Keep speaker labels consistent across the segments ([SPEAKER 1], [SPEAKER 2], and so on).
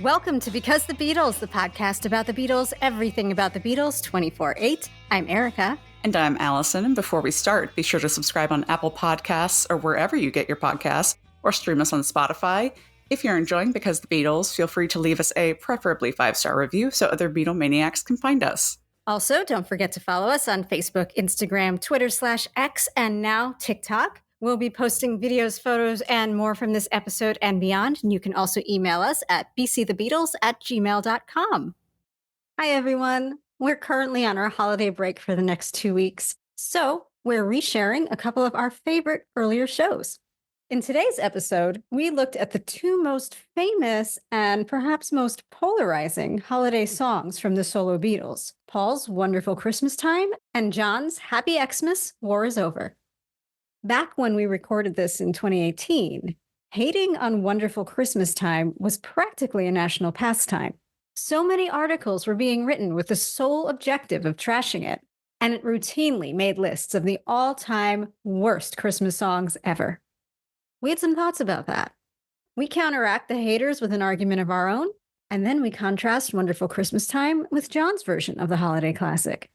[SPEAKER 1] Welcome to Because the Beatles, the podcast about the Beatles, everything about the Beatles, 24/8. I'm Erica.
[SPEAKER 2] And I'm Allison. And before we start, be sure to subscribe on Apple Podcasts or wherever you get your podcasts, or stream us on Spotify. If you're enjoying Because the Beatles, feel free to leave us a preferably 5-star review so other Beatle maniacs can find us.
[SPEAKER 1] Also, don't forget to follow us on Facebook, Instagram, Twitter/X, and now TikTok. We'll be posting videos, photos, and more from this episode and beyond. And you can also email us at bcthebeatles@gmail.com. Hi, everyone. We're currently on our holiday break for the next 2 weeks, so we're resharing a couple of our favorite earlier shows. In today's episode, we looked at the two most famous and perhaps most polarizing holiday songs from the solo Beatles, Paul's Wonderful Christmas Time and John's Happy Xmas, War is Over. Back when we recorded this in 2018, hating on Wonderful Christmas Time was practically a national pastime. So many articles were being written with the sole objective of trashing it, and it routinely made lists of the all-time worst Christmas songs ever. We had some thoughts about that. We counteract the haters with an argument of our own, and then we contrast Wonderful Christmas Time with John's version of the holiday classic.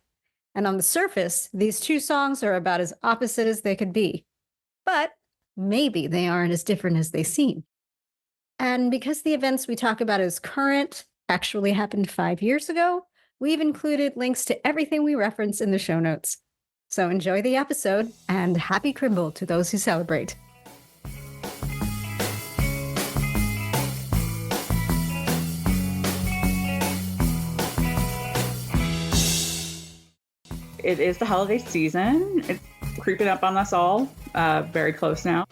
[SPEAKER 1] And on the surface, these two songs are about as opposite as they could be. But maybe they aren't as different as they seem. And because the events we talk about as current actually happened 5 years ago, we've included links to everything we reference in the show notes. So enjoy the episode, and happy Cribble to those who celebrate.
[SPEAKER 2] It is the holiday season. It's creeping up on us all, very close now.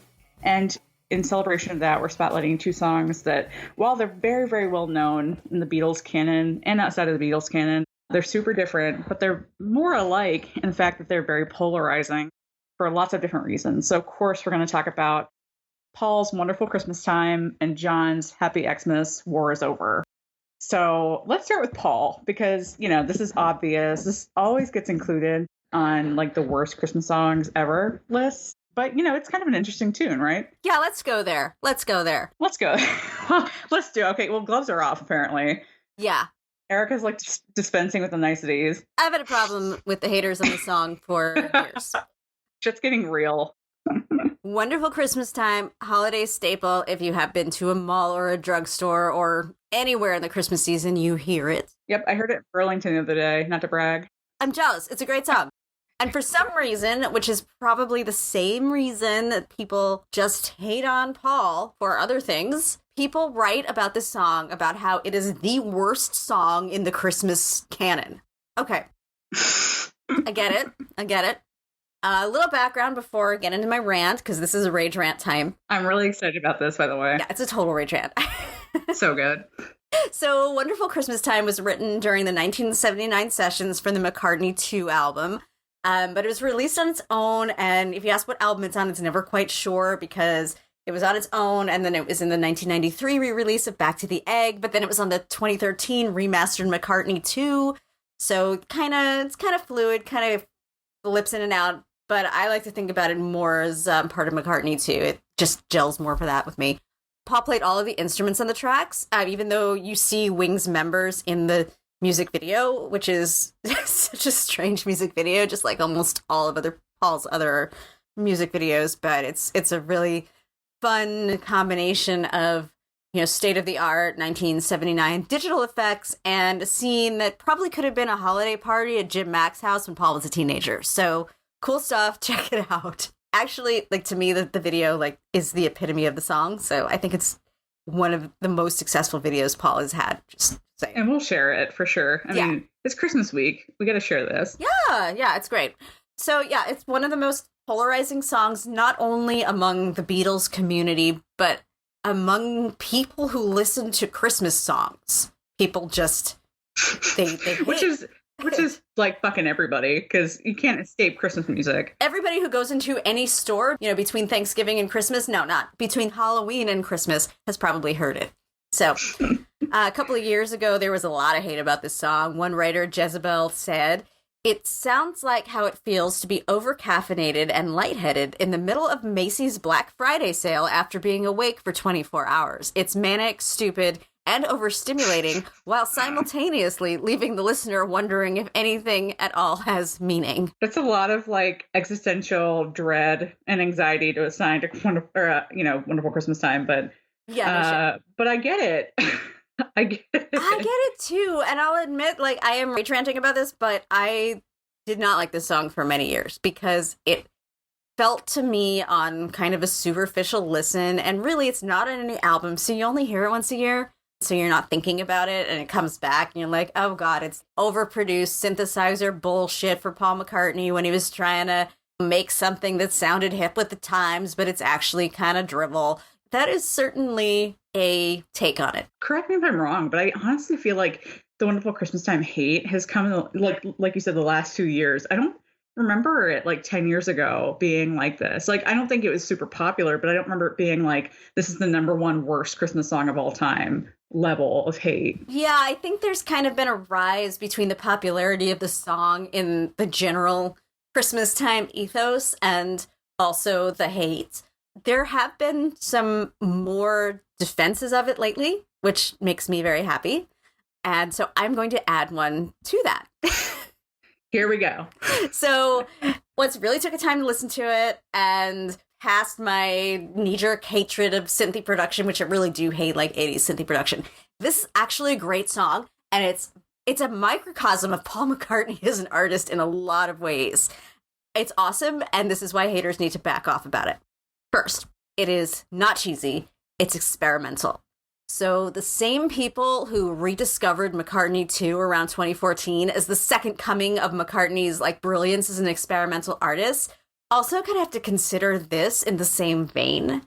[SPEAKER 2] And in celebration of that, we're spotlighting two songs that, while they're very, very well known in the Beatles canon and outside of the Beatles canon, they're super different, but they're more alike in the fact that they're very polarizing for lots of different reasons. So, of course, we're going to talk about Paul's Wonderful Christmas Time and John's Happy Xmas, War is Over. So let's start with Paul, because, this is obvious. This always gets included on like the worst Christmas songs ever lists. But, it's kind of an interesting tune, right?
[SPEAKER 1] Yeah, let's go there. Let's go.
[SPEAKER 2] Let's do it. Okay, well, gloves are off, apparently.
[SPEAKER 1] Yeah.
[SPEAKER 2] Erica's like dispensing with the niceties.
[SPEAKER 1] I've had a problem with the haters on the song for years.
[SPEAKER 2] Shit's getting real.
[SPEAKER 1] Wonderful Christmas Time, holiday staple. If you have been to a mall or a drugstore or anywhere in the Christmas season, you hear it.
[SPEAKER 2] Yep, I heard it in Burlington the other day, not to brag.
[SPEAKER 1] I'm jealous. It's a great song. And for some reason, which is probably the same reason that people just hate on Paul for other things, people write about this song about how it is the worst song in the Christmas canon. Okay. I get it. A little background before I get into my rant, because this is a rage rant time.
[SPEAKER 2] I'm really excited about this, by the way.
[SPEAKER 1] Yeah, it's a total rage rant.
[SPEAKER 2] So good.
[SPEAKER 1] So Wonderful Christmas Time was written during the 1979 sessions for the McCartney 2 album. But it was released on its own, and if you ask what album it's on, it's never quite sure, because it was on its own, and then it was in the 1993 re-release of Back to the Egg, but then it was on the 2013 remastered McCartney 2, so it's kind of fluid, kind of flips in and out, but I like to think about it more as part of McCartney 2. It just gels more for that with me. Paul played all of the instruments on the tracks, even though you see Wings members in the music video, which is such a strange music video, just like almost all of Paul's other music videos. But it's a really fun combination of, state-of-the-art 1979 digital effects and a scene that probably could have been a holiday party at Jim Mack's house when Paul was a teenager. So cool stuff. Check it out. Actually, to me, the video is the epitome of the song. So I think it's one of the most successful videos Paul has had. Just saying.
[SPEAKER 2] And we'll share it for sure. I mean, it's Christmas week. We got to share this.
[SPEAKER 1] Yeah, it's great. So yeah, it's one of the most polarizing songs, not only among the Beatles community, but among people who listen to Christmas songs. People just, they hate.
[SPEAKER 2] Which is like fucking everybody, because you can't escape Christmas music.
[SPEAKER 1] Everybody who goes into any store, between Thanksgiving and Christmas, no, not between Halloween and Christmas, has probably heard it. So a couple of years ago, there was a lot of hate about this song. One writer, Jezebel, said, "It sounds like how it feels to be over-caffeinated and lightheaded in the middle of Macy's Black Friday sale after being awake for 24 hours. It's manic, stupid,
[SPEAKER 3] and overstimulating while simultaneously leaving the listener wondering if anything at all has meaning.
[SPEAKER 2] That's a lot of like existential dread and anxiety to assign to Wonderful Christmas Time, but
[SPEAKER 3] Yeah,
[SPEAKER 2] but I get it. I get it.
[SPEAKER 3] I get it too, and I'll admit, like, I am rage ranting about this, but I did not like this song for many years because it felt to me on kind of a superficial listen, and really it's not on any album, so you only hear it once a year, so you're not thinking about it, and it comes back and you're like, oh god, it's overproduced synthesizer bullshit for Paul McCartney when he was trying to make something that sounded hip with the times, but it's actually kind of drivel. That is certainly a take on it.
[SPEAKER 2] Correct me if I'm wrong, but I honestly feel like the Wonderful Christmas Time hate has come in, like you said, the last 2 years. I don't remember it like 10 years ago being like this. Like, I don't think it was super popular, but I don't remember it being like, this is the number one worst Christmas song of all time level of hate.
[SPEAKER 3] Yeah, I think there's kind of been a rise between the popularity of the song in the general Christmas time ethos and also the hate. There have been some more defenses of it lately, which makes me very happy. And so I'm going to add one to that.
[SPEAKER 2] Here we go.
[SPEAKER 3] So once really took a time to listen to it and past my knee-jerk hatred of synthy production, which I really do hate, like 80s synthy production, this is actually a great song, and it's a microcosm of Paul McCartney as an artist in a lot of ways. It's awesome, and this is why haters need to back off about it. First, it is not cheesy, it's experimental. So the same people who rediscovered McCartney 2 around 2014 as the second coming of McCartney's like brilliance as an experimental artist also kind of have to consider this in the same vein.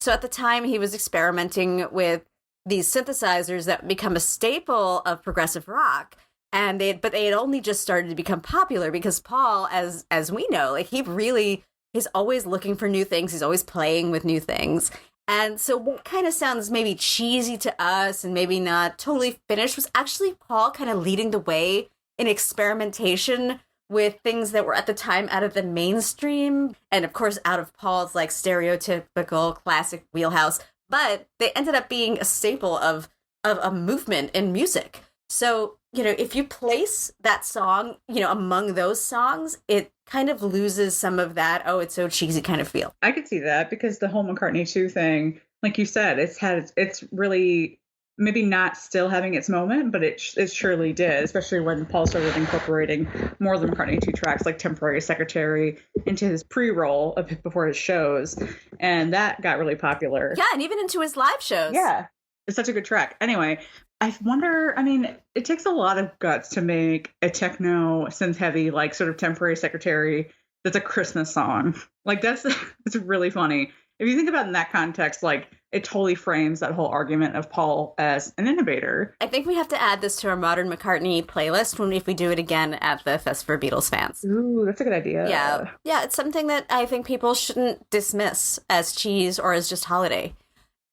[SPEAKER 3] So at the time he was experimenting with these synthesizers that become a staple of progressive rock, and they had only just started to become popular because Paul, as we know, like he's always looking for new things, he's always playing with new things. And so what kind of sounds maybe cheesy to us and maybe not totally finished was actually Paul kind of leading the way in experimentation with things that were at the time out of the mainstream and of course out of Paul's like stereotypical classic wheelhouse, but they ended up being a staple of a movement in music. So, if you place that song, among those songs, it kind of loses some of that, oh, it's so cheesy kind of feel.
[SPEAKER 2] I could see that because the whole McCartney 2 thing, like you said, it's really maybe not still having its moment, but it surely did, especially when Paul started incorporating more of the McCartney 2 tracks like Temporary Secretary into his pre-roll before his shows. And that got really popular.
[SPEAKER 3] Yeah, and even into his live shows.
[SPEAKER 2] Yeah, it's such a good track. Anyway, I wonder, it takes a lot of guts to make a techno synth heavy, like sort of Temporary Secretary that's a Christmas song. Like it's really funny. If you think about it in that context, like it totally frames that whole argument of Paul as an innovator.
[SPEAKER 3] I think we have to add this to our Modern McCartney playlist if we do it again at the Fest for Beatles fans.
[SPEAKER 2] Ooh, that's a good idea.
[SPEAKER 3] Yeah, it's something that I think people shouldn't dismiss as cheese or as just holiday.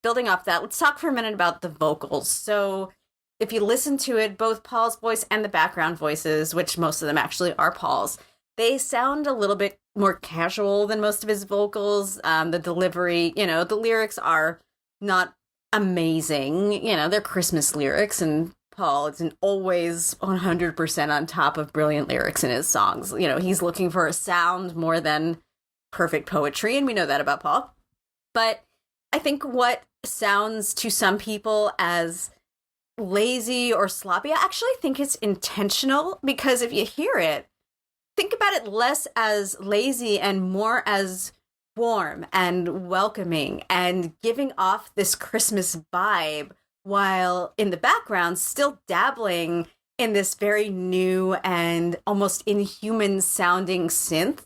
[SPEAKER 3] Building off that, let's talk for a minute about the vocals. So if you listen to it, both Paul's voice and the background voices, which most of them actually are Paul's, they sound a little bit more casual than most of his vocals. The delivery, the lyrics are not amazing. They're Christmas lyrics, and Paul isn't always 100% on top of brilliant lyrics in his songs. He's looking for a sound more than perfect poetry, and we know that about Paul. But I think what sounds to some people as lazy or sloppy, I actually think it's intentional, because if you hear it, think about it less as lazy and more as warm and welcoming and giving off this Christmas vibe, while in the background still dabbling in this very new and almost inhuman sounding synth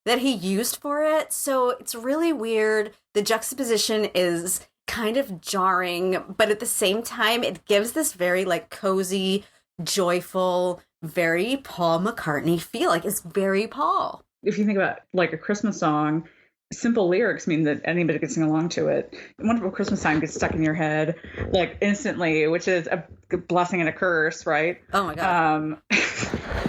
[SPEAKER 3] that he used for it. So it's really weird. The juxtaposition is kind of jarring, but at the same time, it gives this very like cozy, joyful, very Paul McCartney feel. Like it's very Paul.
[SPEAKER 2] If you think about like a Christmas song, simple lyrics mean that anybody can sing along to it. Wonderful Christmas Time gets stuck in your head like instantly, which is a blessing and a curse, right?
[SPEAKER 3] Oh my God.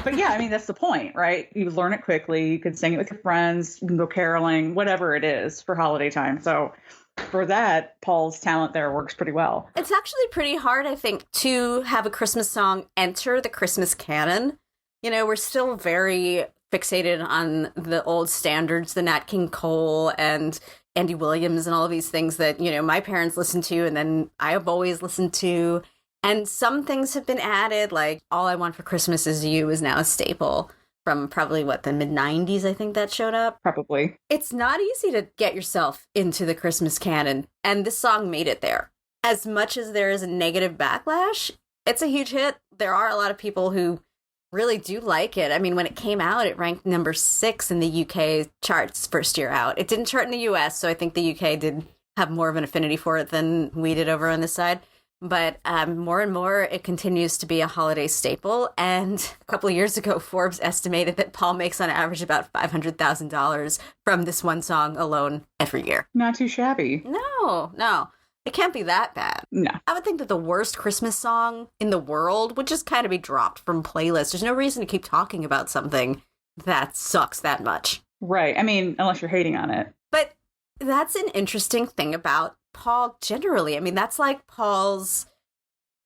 [SPEAKER 2] But yeah, that's the point, right? You learn it quickly. You can sing it with your friends. You can go caroling, whatever it is for holiday time. So for that, Paul's talent there works pretty well.
[SPEAKER 3] It's actually pretty hard, I think, to have a Christmas song enter the Christmas canon. You know, we're still very fixated on the old standards, the Nat King Cole and Andy Williams and all of these things that, you know, my parents listened to and then I have always listened to. And some things have been added, like All I Want for Christmas Is You is now a staple from probably, the mid-90s, I think that showed up.
[SPEAKER 2] Probably.
[SPEAKER 3] It's not easy to get yourself into the Christmas canon, and this song made it there. As much as there is a negative backlash, it's a huge hit. There are a lot of people who really do like it. I mean, when it came out, it ranked number 6 in the UK charts first year out. It didn't chart in the US, so I think the UK did have more of an affinity for it than we did over on this side. But more and more, it continues to be a holiday staple. And a couple of years ago, Forbes estimated that Paul makes on average about $500,000 from this one song alone every year.
[SPEAKER 2] Not too shabby.
[SPEAKER 3] No. It can't be that bad.
[SPEAKER 2] No.
[SPEAKER 3] I would think that the worst Christmas song in the world would just kind of be dropped from playlists. There's no reason to keep talking about something that sucks that much.
[SPEAKER 2] Right. I mean, unless you're hating on it.
[SPEAKER 3] But that's an interesting thing about Paul generally. I mean, that's like Paul's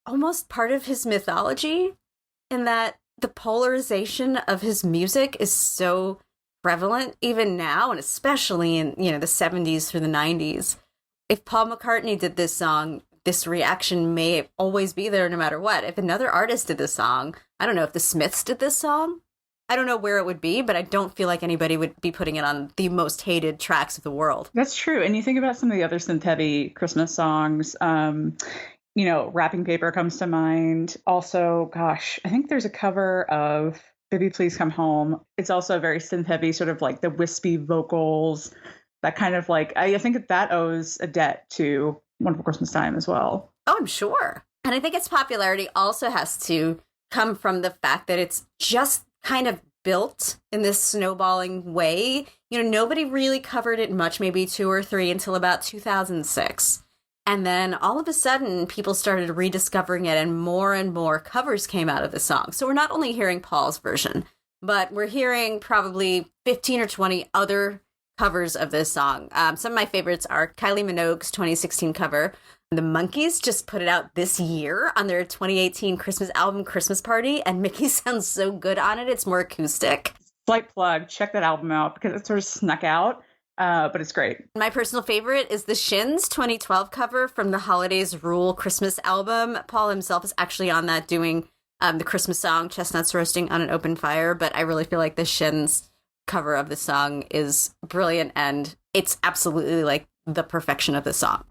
[SPEAKER 3] almost part of his mythology, in that the polarization of his music is so prevalent even now, and especially in, you know, the 70s through the 90s. If Paul McCartney did this song, this reaction may always be there no matter what. If another artist did this song, I don't know if the Smiths did this song, I don't know where it would be, but I don't feel like anybody would be putting it on the most hated tracks of the world.
[SPEAKER 2] That's true. And you think about some of the other synth-heavy Christmas songs, you know, Wrapping Paper comes to mind. Also, gosh, I think there's a cover of Baby Please Come Home. It's also very synth-heavy, sort of like the wispy vocals, that kind of like, I think that owes a debt to Wonderful Christmas Time as well.
[SPEAKER 3] Oh, I'm sure. And I think its popularity also has to come from the fact that it's just kind of built in this snowballing way. You know, nobody really covered it much, maybe 2 or 3 until about 2006. And then all of a sudden, people started rediscovering it and more covers came out of the song. So we're not only hearing Paul's version, but we're hearing probably 15 or 20 other covers of this song. Some of my favorites are Kylie Minogue's 2016 cover. The Monkees just put it out this year on their 2018 Christmas album, Christmas Party, and Mickey sounds so good on it. It's more acoustic.
[SPEAKER 2] Slight plug, check that album out because it sort of snuck out, but it's great.
[SPEAKER 3] My personal favorite is the Shins 2012 cover from the Holidays Rule Christmas album. Paul himself is actually on that doing the Christmas song, Chestnuts Roasting on an Open Fire, but I really feel like the Shins cover of the song is brilliant, and it's absolutely like the perfection of the song.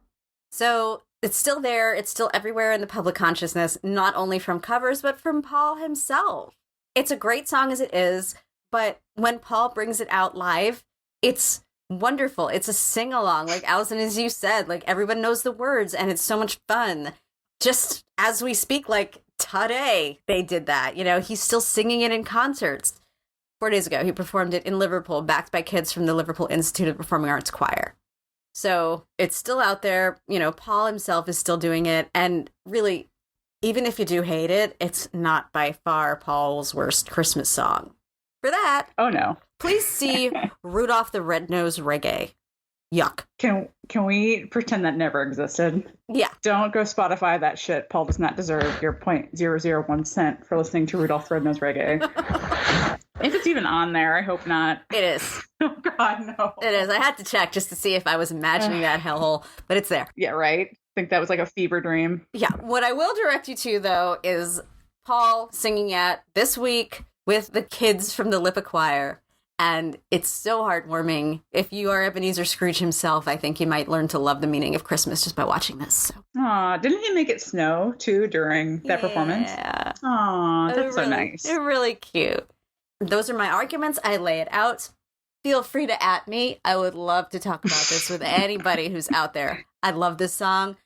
[SPEAKER 3] So it's still there. It's still everywhere in the public consciousness, not only from covers, but from Paul himself. It's a great song as it is, but when Paul brings it out live, it's wonderful. It's a sing-along. Like Allison, as you said, like everyone knows the words and it's so much fun. Just as we speak, like today, they did that. You know, he's still singing it in concerts. 4 days ago, he performed it in Liverpool, backed by kids from the Liverpool Institute of Performing Arts Choir. So it's still out there. You know, Paul himself is still doing it. And really, even if you do hate it, it's not by far Paul's worst Christmas song. For that,
[SPEAKER 2] oh no,
[SPEAKER 3] please see Rudolph the Red-Nosed Reggae. Yuck.
[SPEAKER 2] Can we pretend that never existed?
[SPEAKER 3] Yeah.
[SPEAKER 2] Don't go Spotify that shit. Paul does not deserve your 0.001 cent for listening to Rudolph the Red-Nosed Reggae. If it's even on there, I hope not.
[SPEAKER 3] It is.
[SPEAKER 2] Oh God, no.
[SPEAKER 3] It is. I had to check just to see if I was imagining that hellhole, but it's there.
[SPEAKER 2] Yeah, right. I think that was like a fever dream.
[SPEAKER 3] Yeah. What I will direct you to, though, is Paul singing at this week with the kids from the Lipa Choir. And it's so heartwarming. If you are Ebenezer Scrooge himself, I think you might learn to love the meaning of Christmas just by watching this. So.
[SPEAKER 2] Aw, didn't he make it snow, too, during that performance?
[SPEAKER 3] Yeah.
[SPEAKER 2] Aw, that's so nice.
[SPEAKER 3] They're really cute. Those are my arguments. I lay it out. Feel free to @ me. I would love to talk about this with anybody who's out there. I love this song.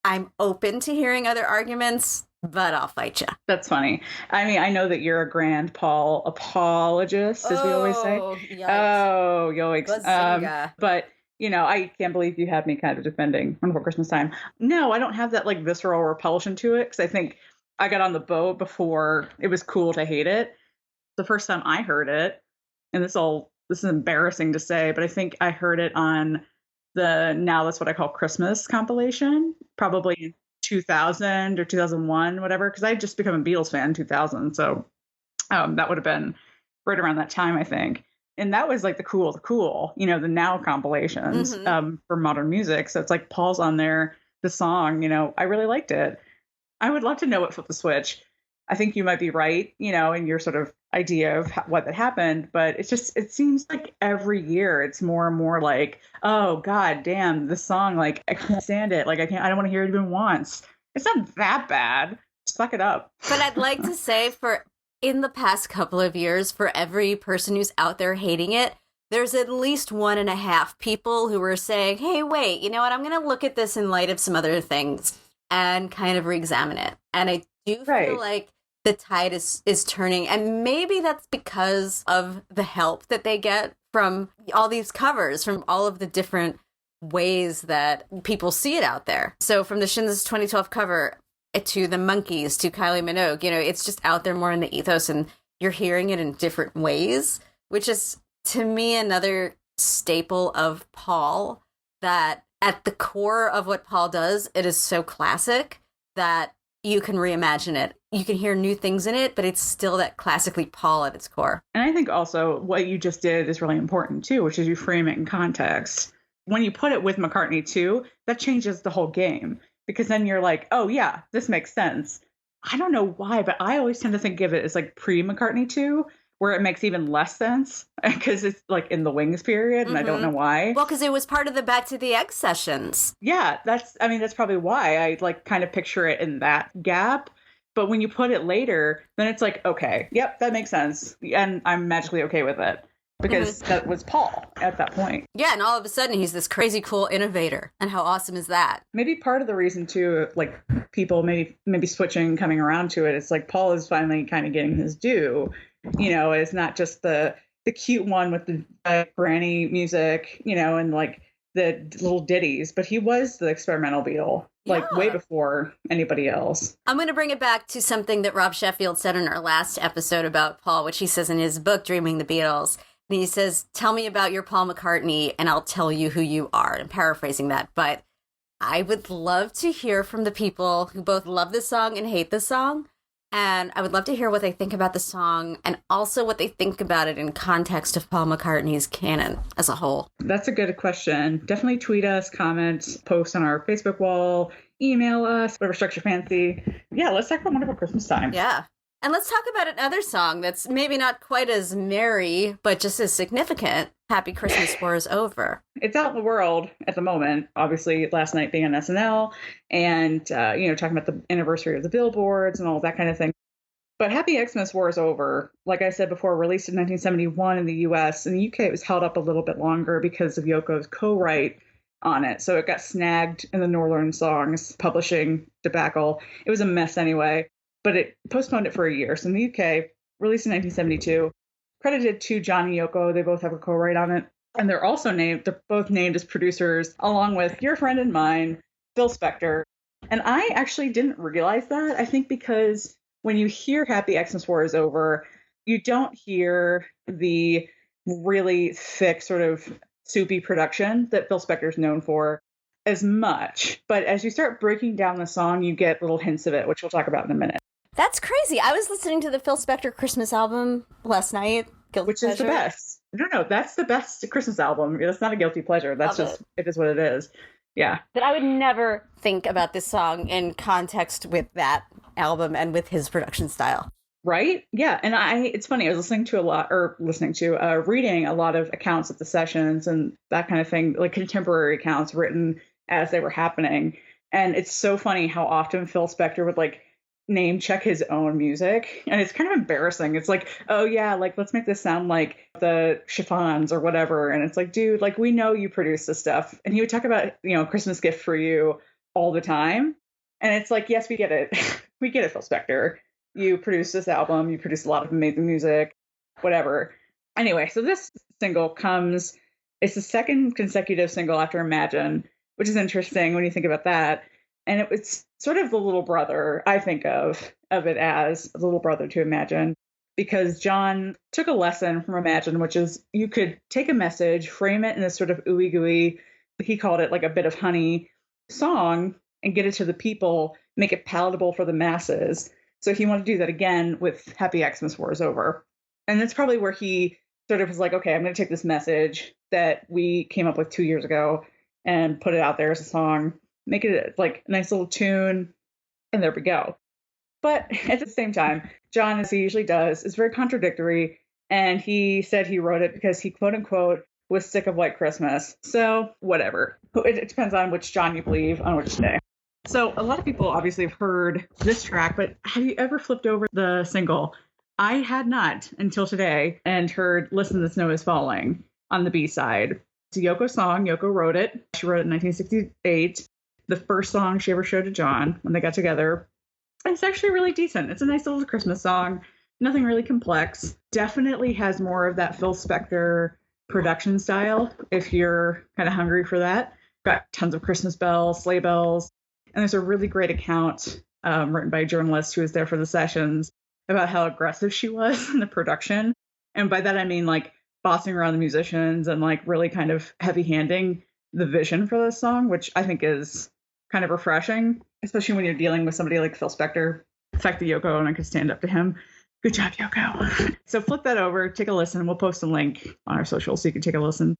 [SPEAKER 3] I'm open to hearing other arguments, but I'll fight you.
[SPEAKER 2] That's funny. I mean, I know that you're a grand Paul apologist, as we always say.
[SPEAKER 3] Yikes.
[SPEAKER 2] Oh, yikes.
[SPEAKER 3] Bazinga.
[SPEAKER 2] But, you know, I can't believe you had me kind of defending Wonderful Christmas Time. No, I don't have that, like, visceral repulsion to it, because I think I got on the boat before it was cool to hate it. The first time I heard it, and this is embarrassing to say, but I think I heard it on now that's what I call Christmas compilation, probably 2000 or 2001, whatever, because I had just become a Beatles fan in 2000. So that would have been right around that time, I think. And that was like the cool, the now compilations for modern music. So it's like Paul's on there, the song, I really liked it. I would love to know what flipped the switch. I think you might be right, in your sort of idea of what that happened. But it seems like every year it's more and more like, oh, God damn, this song, like, I can't stand it. Like, I don't want to hear it even once. It's not that bad. Suck it up.
[SPEAKER 3] But I'd like to say in the past couple of years, for every person who's out there hating it, there's at least 1.5 people who are saying, hey, wait, you know what? I'm going to look at this in light of some other things and kind of re-examine it. And I do feel like the tide is turning. And maybe that's because of the help that they get from all these covers, from all of the different ways that people see it out there. So from the Shins' 2012 cover to the Monkees to Kylie Minogue, it's just out there more in the ethos, and you're hearing it in different ways, which is, to me, another staple of Paul, that at the core of what Paul does, it is so classic that you can reimagine it. You can hear new things in it, but it's still that classically Paul at its core.
[SPEAKER 2] And I think also what you just did is really important too, which is you frame it in context. When you put it with McCartney too, that changes the whole game, because then you're like, oh yeah, this makes sense. I don't know why, but I always tend to think of it as like pre-McCartney 2, where it makes even less sense because it's like in the Wings period, and I don't know why.
[SPEAKER 3] Well, because it was part of the Back to the Egg sessions.
[SPEAKER 2] Yeah, that's probably why I like kind of picture it in that gap. But when you put it later, then it's like, okay, yep, that makes sense. And I'm magically okay with it because that was Paul at that point.
[SPEAKER 3] Yeah, and all of a sudden he's this crazy cool innovator. And how awesome is that? Maybe
[SPEAKER 2] part of the reason too, like people maybe switching, coming around to it, it's like Paul is finally kind of getting his due. It's not just the cute one with the granny music, and like the little ditties, but he was the experimental Beatle, like way before anybody else.
[SPEAKER 3] I'm going to bring it back to something that Rob Sheffield said in our last episode about Paul, which he says in his book, Dreaming the Beatles. And he says, tell me about your Paul McCartney and I'll tell you who you are. I'm paraphrasing that, but I would love to hear from the people who both love this song and hate this song. And I would love to hear what they think about the song and also what they think about it in context of Paul McCartney's canon as a whole.
[SPEAKER 2] That's a good question. Definitely tweet us, comment, post on our Facebook wall, email us, whatever strikes your fancy. Yeah, let's talk about Wonderful Christmas Time.
[SPEAKER 3] Yeah. And let's talk about another song that's maybe not quite as merry, but just as significant. Happy Christmas War is Over.
[SPEAKER 2] It's out in the world at the moment. Obviously, last night being on SNL and, talking about the anniversary of the billboards and all that kind of thing. But Happy Xmas War is Over, like I said before, released in 1971 in the US. In the UK, it was held up a little bit longer because of Yoko's co-write on it. So it got snagged in the Northern Songs publishing debacle. It was a mess anyway. But it postponed it for a year. So in the UK, released in 1972, credited to John and Yoko. They both have a co-write on it. And they're both named as producers, along with your friend and mine, Phil Spector. And I actually didn't realize that. I think because when you hear Happy Xmas War is Over, you don't hear the really thick sort of soupy production that Phil Spector is known for as much. But as you start breaking down the song, you get little hints of it, which we'll talk about in a minute.
[SPEAKER 3] That's crazy. I was listening to the Phil Spector Christmas album last night.
[SPEAKER 2] Which is the best. No, that's the best Christmas album. It's not a guilty pleasure. That's it is what it is. Yeah.
[SPEAKER 3] But I would never think about this song in context with that album and with his production style.
[SPEAKER 2] Right? Yeah. And it's funny. I was reading a lot of accounts of the sessions and that kind of thing, like contemporary accounts written as they were happening. And it's so funny how often Phil Spector would like name check his own music. And it's kind of embarrassing. It's like, oh yeah, like let's make this sound like the Chiffons or whatever. And it's like, dude, like we know you produce this stuff. And he would talk about, Christmas Gift for You all the time. And it's like, yes, we get it. We get it, Phil Spector. You produced this album. You produced a lot of amazing music, whatever. Anyway, so this single it's the second consecutive single after Imagine, which is interesting when you think about that. And it's sort of the little brother, I think of it as a little brother to Imagine, because John took a lesson from Imagine, which is you could take a message, frame it in this sort of ooey gooey he called it like a bit of honey song and get it to the people, make it palatable for the masses. So he wanted to do that again with Happy Xmas War is Over. And that's probably where he sort of was like, okay, I'm going to take this message that we came up with 2 years ago and put it out there as a song, make it like a nice little tune, and there we go. But at the same time, John, as he usually does, is very contradictory. And he said he wrote it because he, quote unquote, was sick of White Christmas. So whatever. It depends on which John you believe on which day. So a lot of people obviously have heard this track, but have you ever flipped over the single? I had not until today and heard Listen, the Snow is Falling on the B-side. It's a Yoko song. Yoko wrote it. She wrote it in 1968. The first song she ever showed to John when they got together. And it's actually really decent. It's a nice little Christmas song. Nothing really complex. Definitely has more of that Phil Spector production style if you're kind of hungry for that. Got tons of Christmas bells, sleigh bells. And there's a really great account written by a journalist who was there for the sessions about how aggressive she was in the production. And by that, I mean like bossing around the musicians and like really kind of heavy handing the vision for this song, which I think is kind of refreshing, especially when you're dealing with somebody like Phil Spector. The fact that Yoko and I could stand up to him. Good job, Yoko. So flip that over, take a listen. We'll post a link on our social so you can take a listen.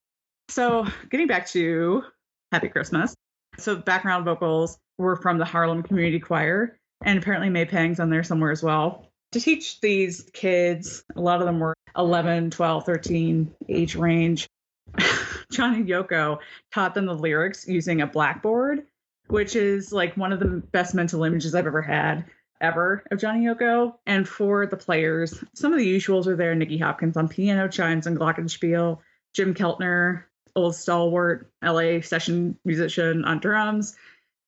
[SPEAKER 2] So getting back to Happy Christmas. So background vocals were from the Harlem Community Choir, and apparently May Pang's on there somewhere as well. To teach these kids, a lot of them were 11, 12, 13 age range. John and Yoko taught them the lyrics using a blackboard, which is like one of the best mental images I've ever had of Johnny Yoko. And for the players, some of the usuals are there. Nicky Hopkins on piano, chimes and glockenspiel, Jim Keltner, old stalwart LA session musician on drums.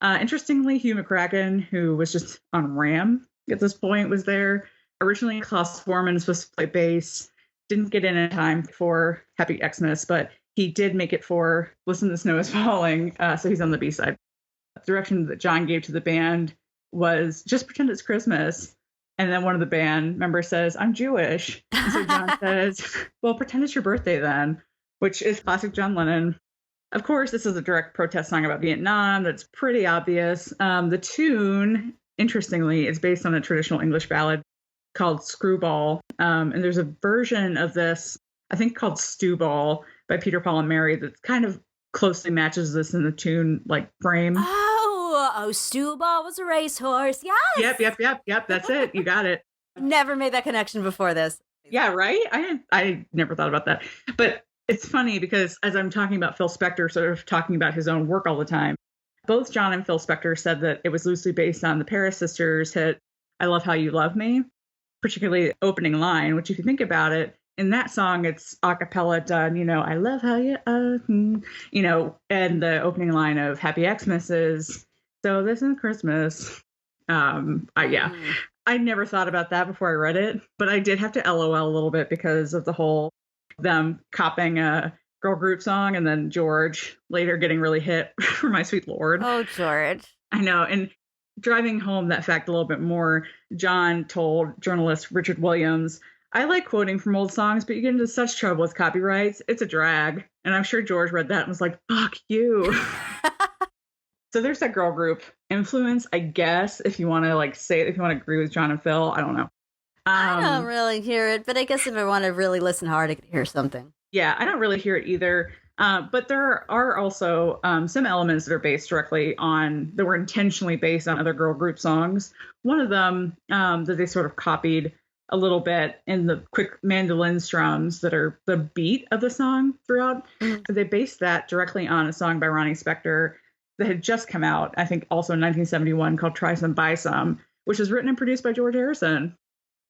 [SPEAKER 2] Interestingly, Hugh McCracken, who was just on Ram at this point, was there. Originally, Klaus Foreman was supposed to play bass. Didn't get in time for Happy Xmas, but he did make it for Listen, the Snow is Falling. So he's on the B-side. The direction that John gave to the band was just pretend it's Christmas. And then one of the band members says, I'm Jewish. And so John says, well, pretend it's your birthday then, which is classic John Lennon. Of course, this is a direct protest song about Vietnam. That's pretty obvious. The tune, interestingly, is based on a traditional English ballad called Screwball. And there's a version of this, I think called Stew Ball by Peter, Paul and Mary that kind of closely matches this in the tune like frame.
[SPEAKER 3] Oh, Stew Ball was a racehorse. Yes.
[SPEAKER 2] Yep. That's it. You got it.
[SPEAKER 3] Never made that connection before this.
[SPEAKER 2] Yeah, right? I never thought about that. But it's funny because as I'm talking about Phil Spector sort of talking about his own work all the time, both John and Phil Spector said that it was loosely based on the Paris Sisters hit I Love How You Love Me, particularly the opening line, which if you think about it, in that song, it's a cappella done, I love how you, and the opening line of Happy Xmas is, so this is Christmas. I never thought about that before I read it, but I did have to LOL a little bit because of the whole them copying a girl group song and then George later getting really hit for My Sweet Lord.
[SPEAKER 3] Oh, George.
[SPEAKER 2] I know. And driving home that fact a little bit more, John told journalist Richard Williams, I like quoting from old songs, but you get into such trouble with copyrights. It's a drag. And I'm sure George read that and was like, fuck you. So there's that girl group influence, I guess, if you want to if you want to agree with John and Phil. I don't know.
[SPEAKER 3] I don't really hear it, but I guess if I want to really listen hard, I could hear something.
[SPEAKER 2] Yeah, I don't really hear it either. But there are also some elements that are based directly that were intentionally based on other girl group songs. One of them that they sort of copied a little bit in the quick mandolin strums that are the beat of the song throughout. Mm-hmm. They based that directly on a song by Ronnie Spector that had just come out, I think also in 1971, called Try Some, Buy Some, which was written and produced by George Harrison.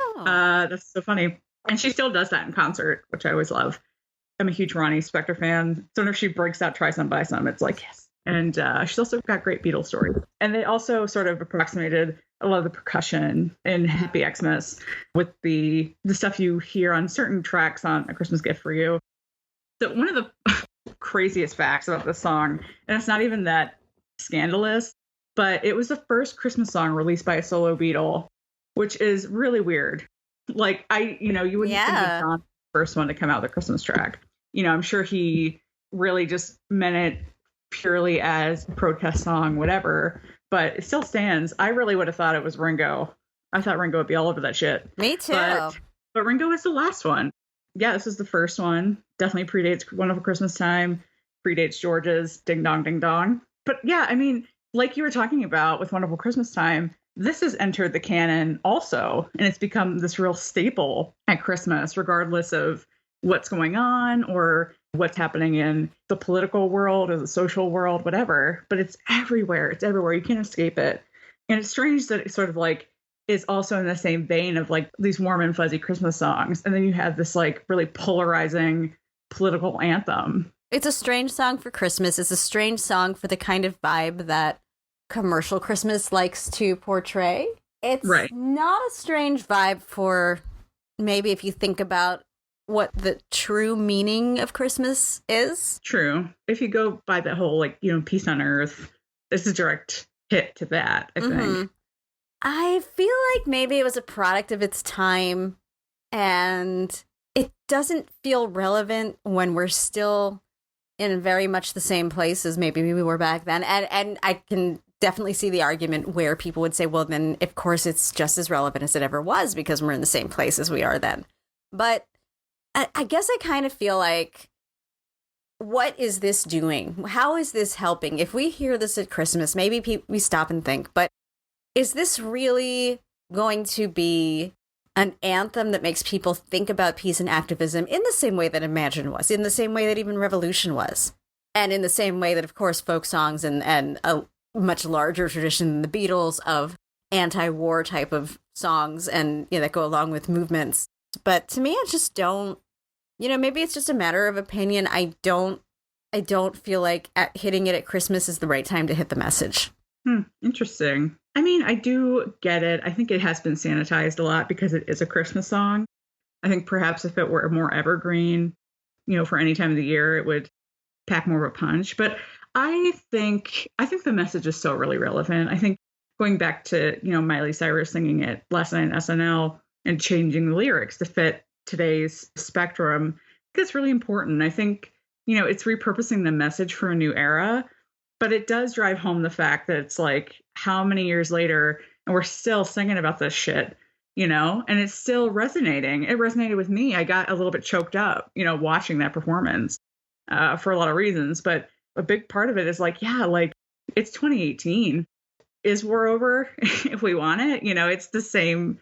[SPEAKER 2] Oh. That's so funny. And she still does that in concert, which I always love. I'm a huge Ronnie Spector fan. So if she breaks out Try Some, Buy Some, it's like, yes. And she's also got great Beatles stories. And they also sort of approximated a lot of the percussion in Happy Xmas with the stuff you hear on certain tracks on A Christmas Gift for You. So one of the craziest facts about this song, and it's not even that scandalous, but it was the first Christmas song released by a solo Beatle, which is really weird. Like, you wouldn't think of John the first one to come out with a Christmas track. I'm sure he really just meant it purely as a protest song, whatever, but it still stands. I really would have thought it was Ringo. I thought Ringo would be all over that shit.
[SPEAKER 3] Me too.
[SPEAKER 2] But Ringo is the last one. Yeah, this is the first one. Definitely predates Wonderful Christmas Time, predates George's Ding Dong Ding Dong. But yeah, I mean, like you were talking about with Wonderful Christmas Time, this has entered the canon also, and it's become this real staple at Christmas, regardless of what's going on or what's happening in the political world or the social world, whatever. But it's everywhere. It's everywhere. You can't escape it. And it's strange that it sort of like is also in the same vein of like these warm and fuzzy Christmas songs. And then you have this like really polarizing political anthem.
[SPEAKER 3] It's a strange song for Christmas. It's a strange song for the kind of vibe that commercial Christmas likes to portray. It's not a strange vibe for maybe if you think about what the true meaning of Christmas is.
[SPEAKER 2] True. If you go by the whole, like, you know, peace on earth, this is a direct hit to that, I think.
[SPEAKER 3] I feel like maybe it was a product of its time, and it doesn't feel relevant when we're still in very much the same place as maybe we were back then. And I can definitely see the argument where people would say, well, then, of course, it's just as relevant as it ever was because we're in the same place as we are then. But I guess I kind of feel like, what is this doing? How is this helping? If we hear this at Christmas, maybe we stop and think, but is this really going to be an anthem that makes people think about peace and activism in the same way that Imagine was, in the same way that even Revolution was, and in the same way that, of course, folk songs and a much larger tradition than the Beatles of anti-war type of songs and, you know, that go along with movements. But to me, I just don't, you know, maybe it's just a matter of opinion. I don't feel like hitting it at Christmas is the right time to hit the message.
[SPEAKER 2] Interesting. I mean, I do get it. I think it has been sanitized a lot because it is a Christmas song. I think perhaps if it were more evergreen, you know, for any time of the year, it would pack more of a punch. But I think the message is still really relevant. I think going back to, you know, Miley Cyrus singing it last night on SNL and changing the lyrics to fit today's spectrum, that's really important. I think, you know, it's repurposing the message for a new era, but it does drive home the fact that it's like, how many years later, and we're still singing about this shit, you know, and it's still resonating. It resonated with me. I got a little bit choked up, you know, watching that performance for a lot of reasons. But a big part of it is like, yeah, like it's 2018. Is war over if we want it? You know, it's the same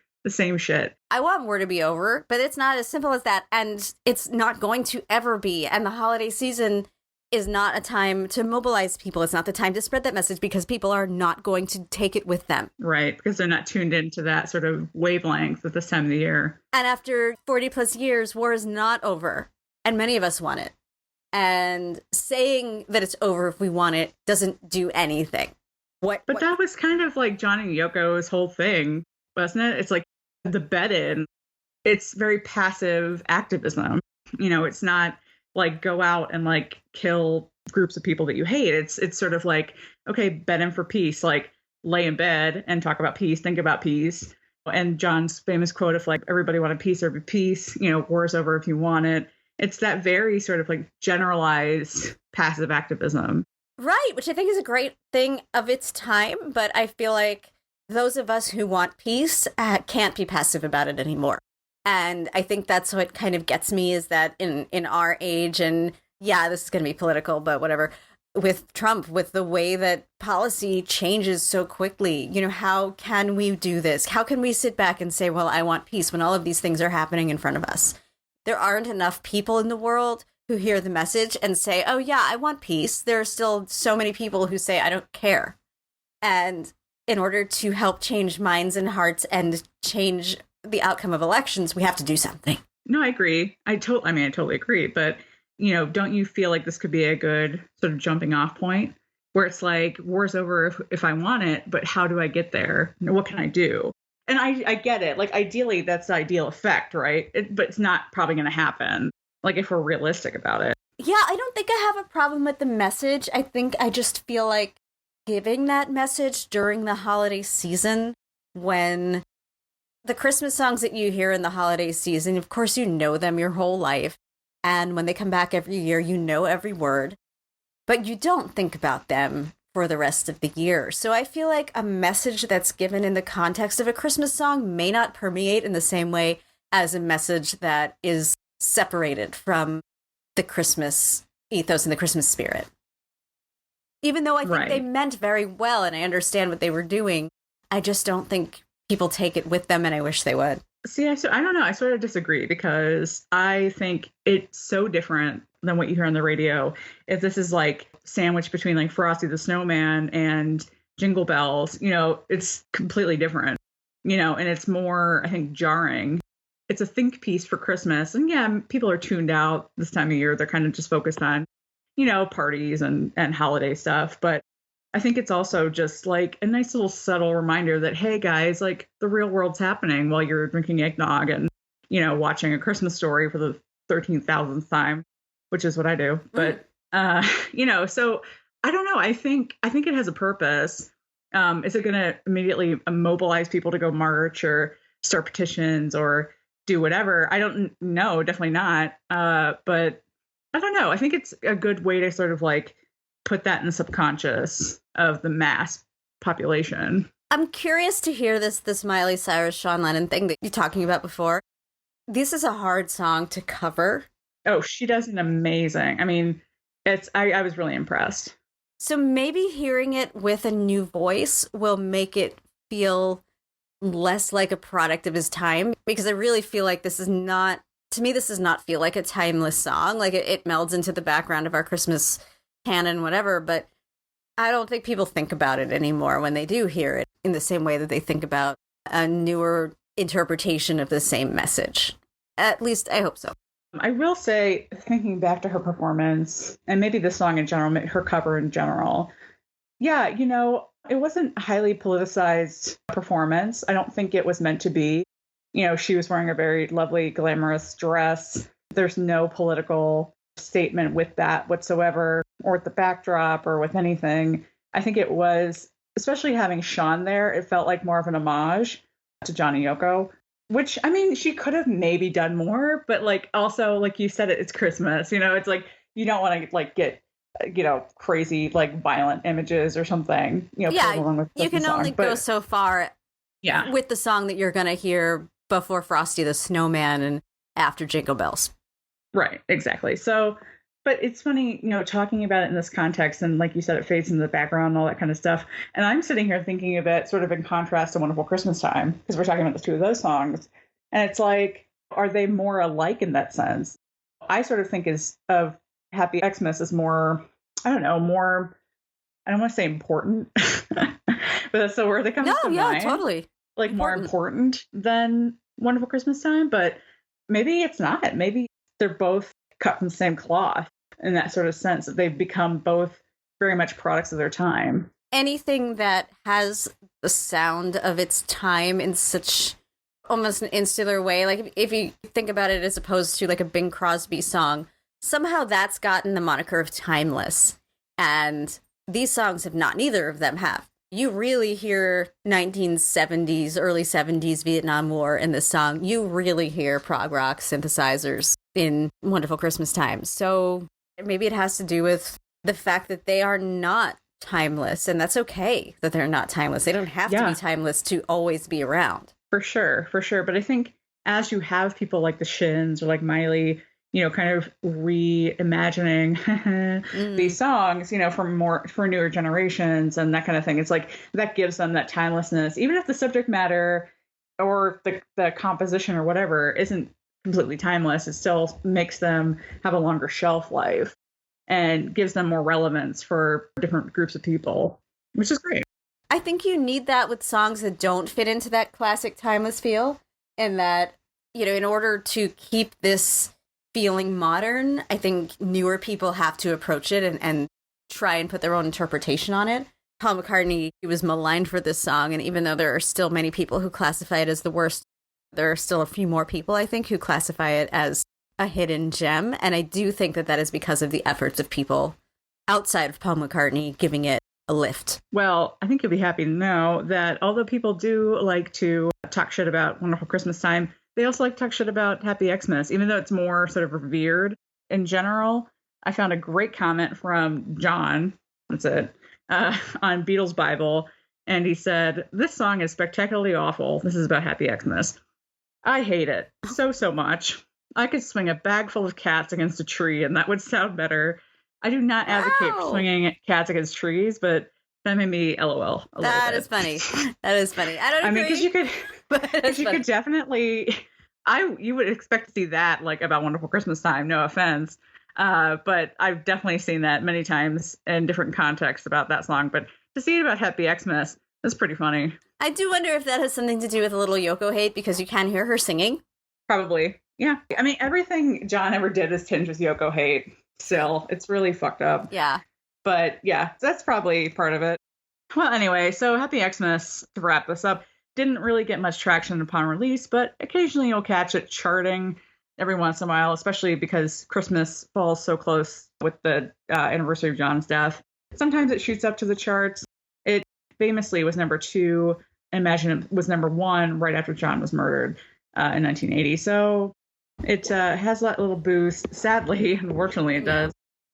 [SPEAKER 2] shit.
[SPEAKER 3] I want war to be over, but it's not as simple as that. And it's not going to ever be. And the holiday season is not a time to mobilize people. It's not the time to spread that message because people are not going to take it with them.
[SPEAKER 2] Right, because they're not tuned into that sort of wavelength at this time of the year.
[SPEAKER 3] And after 40 plus years, war is not over. And many of us want it. And saying that it's over if we want it doesn't do anything. But
[SPEAKER 2] that was kind of like John and Yoko's whole thing, wasn't it? It's like the bet-in. It's very passive activism. You know, it's not like go out and like kill groups of people that you hate. It's sort of like, okay, bet in for peace, like lay in bed and talk about peace, think about peace. And John's famous quote of like, everybody wanted peace, there be peace, you know, war's over if you want it. It's that very sort of like generalized passive activism.
[SPEAKER 3] Right, which I think is a great thing of its time, but I feel like those of us who want peace can't be passive about it anymore. And I think that's what kind of gets me is that in our age, and yeah, this is going to be political, but whatever, with Trump, with the way that policy changes so quickly, you know, how can we do this? How can we sit back and say, well, I want peace when all of these things are happening in front of us? There aren't enough people in the world who hear the message and say, oh, yeah, I want peace. There are still so many people who say, I don't care. And in order to help change minds and hearts and change the outcome of elections, we have to do something.
[SPEAKER 2] No, I agree. I totally agree. But, you know, don't you feel like this could be a good sort of jumping off point where it's like war's over if I want it, but how do I get there? What can I do? And I get it. Like, ideally, that's the ideal effect, right? But it's not probably going to happen. Like, if we're realistic about it.
[SPEAKER 3] Yeah, I don't think I have a problem with the message. I think I just feel like giving that message during the holiday season when the Christmas songs that you hear in the holiday season, of course, you know them your whole life. And when they come back every year, you know every word. but you don't think about them for the rest of the year. So I feel like a message that's given in the context of a Christmas song may not permeate in the same way as a message that is separated from the Christmas ethos and the Christmas spirit. Even though I think they meant very well and I understand what they were doing, I just don't think people take it with them, and I wish they would.
[SPEAKER 2] See, I don't know. I sort of disagree because I think it's so different than what you hear on the radio. If this is like sandwiched between like Frosty the Snowman and Jingle Bells, it's completely different, and it's more, I think, jarring. It's a think piece for Christmas. And yeah, people are tuned out this time of year. They're kind of just focused on, parties and holiday stuff. But I think it's also just like a nice little subtle reminder that, hey, guys, like the real world's happening while you're drinking eggnog and, watching A Christmas Story for the 13,000th time, which is what I do. But, so I don't know. I think it has a purpose. Is it going to immediately mobilize people to go march or start petitions or do whatever? I don't know. Definitely not. But I don't know. I think it's a good way to sort of like put that in the subconscious of the mass population.
[SPEAKER 3] I'm curious to hear this Miley Cyrus, Sean Lennon thing that you're talking about before. This is a hard song to cover.
[SPEAKER 2] Oh, she does an amazing. I mean, I was really impressed.
[SPEAKER 3] So maybe hearing it with a new voice will make it feel less like a product of his time, because I really feel like this does not feel like a timeless song. Like it melds into the background of our Christmas canon, whatever, but I don't think people think about it anymore when they do hear it in the same way that they think about a newer interpretation of the same message. At least I hope so.
[SPEAKER 2] I will say, thinking back to her performance, and maybe the song in general, her cover in general, yeah, it wasn't a highly politicized performance. I don't think it was meant to be. She was wearing a very lovely, glamorous dress. There's no political statement with that whatsoever, or with the backdrop, or with anything. I think it was, especially having Sean there, it felt like more of an homage to John and Yoko, which, I mean, she could have maybe done more, but like also, like you said, it's Christmas, it's like, you don't want to like get, crazy, like violent images or something, along with
[SPEAKER 3] you can only go so far with the song that you're going to hear before Frosty the Snowman and after Jingle Bells.
[SPEAKER 2] Right, exactly. So, but it's funny, talking about it in this context, and like you said, it fades into the background and all that kind of stuff. And I'm sitting here thinking of it sort of in contrast to Wonderful Christmas Time, because we're talking about the two of those songs. And it's like, are they more alike in that sense? I sort of think of Happy Xmas as more, I don't want to say important, but that's the word that comes to mind.
[SPEAKER 3] No, yeah, totally.
[SPEAKER 2] Like more important than Wonderful Christmas Time, but maybe it's not. Maybe they're both cut from the same cloth in that sort of sense, that they've become both very much products of their time.
[SPEAKER 3] Anything that has the sound of its time in such almost an insular way, like if you think about it as opposed to like a Bing Crosby song, somehow that's gotten the moniker of timeless. And these songs have not. Neither of them have. You really hear 1970s, early 70s Vietnam War in this song. You really hear prog rock synthesizers in Wonderful Christmas Time. So maybe it has to do with the fact that they are not timeless, and that's okay that they're not timeless. They don't have to be timeless to always be around.
[SPEAKER 2] For sure. But I think as you have people like the Shins or like Miley, kind of reimagining these songs, for newer generations and that kind of thing. It's like that gives them that timelessness, even if the subject matter or the composition or whatever isn't completely timeless. It still makes them have a longer shelf life and gives them more relevance for different groups of people, which is great.
[SPEAKER 3] I think you need that with songs that don't fit into that classic timeless feel, and that, in order to keep this feeling modern, I think newer people have to approach it and try and put their own interpretation on it. Paul McCartney, he was maligned for this song, and even though there are still many people who classify it as the worst, there are still a few more people, I think, who classify it as a hidden gem. And I do think that is because of the efforts of people outside of Paul McCartney giving it a lift.
[SPEAKER 2] Well, I think you'll be happy to know that although people do like to talk shit about Wonderful Christmas Time, they also like to talk shit about Happy Xmas, even though it's more sort of revered in general. I found a great comment from John, that's it, on Beatles Bible. And he said, "This song is spectacularly awful. This is about Happy Xmas. I hate it so much. I could swing a bag full of cats against a tree and that would sound better. I do not advocate for swinging cats against trees, but that made me LOL a little bit."
[SPEAKER 3] Is funny. That is funny. I don't agree.
[SPEAKER 2] I mean, because you could definitely, you would expect to see that like about Wonderful Christmas Time, no offense. But I've definitely seen that many times in different contexts about that song. But to see it about Happy Xmas is pretty funny.
[SPEAKER 3] I do wonder if that has something to do with a little Yoko hate, because you can hear her singing.
[SPEAKER 2] Probably. Yeah. I mean, everything John ever did is tinged with Yoko hate. Still, it's really fucked up.
[SPEAKER 3] Yeah.
[SPEAKER 2] But yeah, that's probably part of it. Well, anyway, so Happy Xmas, to wrap this up, didn't really get much traction upon release, but occasionally you'll catch it charting every once in a while, especially because Christmas falls so close with the anniversary of John's death. Sometimes it shoots up to the charts. It famously was number 2. Imagine it was number 1 right after John was murdered in 1980. So it has that little boost. Sadly, unfortunately, it does.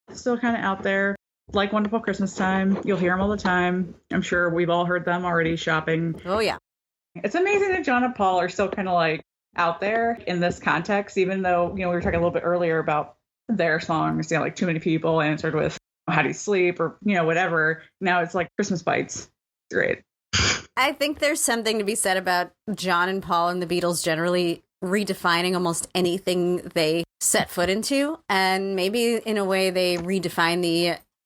[SPEAKER 2] It's still kind of out there. Like Wonderful Christmas Time. You'll hear them all the time. I'm sure we've all heard them already shopping.
[SPEAKER 3] Oh, yeah.
[SPEAKER 2] It's amazing that John and Paul are still kind of like out there in this context, even though, we were talking a little bit earlier about their songs, like Too Many People answered with How Do You Sleep or, whatever. Now it's like Christmas Bites. It's great.
[SPEAKER 3] I think there's something to be said about John and Paul and the Beatles generally redefining almost anything they set foot into. And maybe in a way they redefine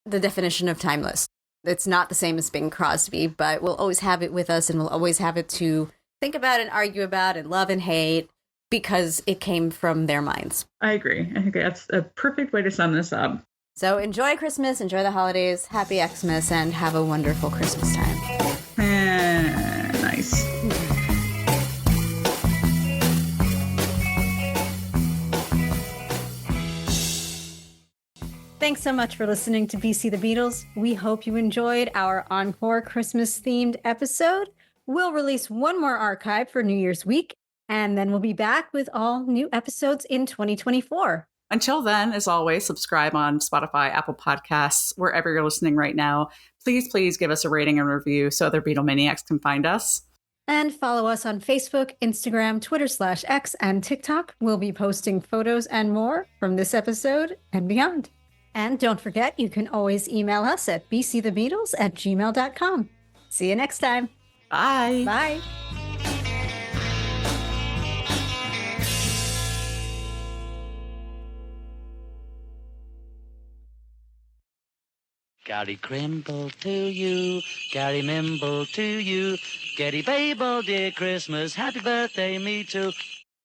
[SPEAKER 3] the definition of timeless. It's not the same as Bing Crosby, but we'll always have it with us, and we'll always have it to think about and argue about and love and hate because it came from their minds.
[SPEAKER 2] I agree. I think that's a perfect way to sum this up.
[SPEAKER 3] So enjoy Christmas, enjoy the holidays, happy Xmas, and have a wonderful Christmas time.
[SPEAKER 2] Nice.
[SPEAKER 1] Thanks so much for listening to BC the Beatles. We hope you enjoyed our Encore Christmas-themed episode. We'll release one more archive for New Year's week, and then we'll be back with all new episodes in 2024.
[SPEAKER 2] Until then, as always, subscribe on Spotify, Apple Podcasts, wherever you're listening right now. Please give us a rating and review so other Beatlemaniacs can find us.
[SPEAKER 1] And follow us on Facebook, Instagram, Twitter/X, and TikTok. We'll be posting photos and more from this episode and beyond. And don't forget, you can always email us at bcthebeatles@gmail.com. See you next time.
[SPEAKER 2] Bye.
[SPEAKER 1] Bye.
[SPEAKER 4] Gary Crimble to you, Gary Mimble to you, Gary Babel, dear Christmas, happy birthday, me too.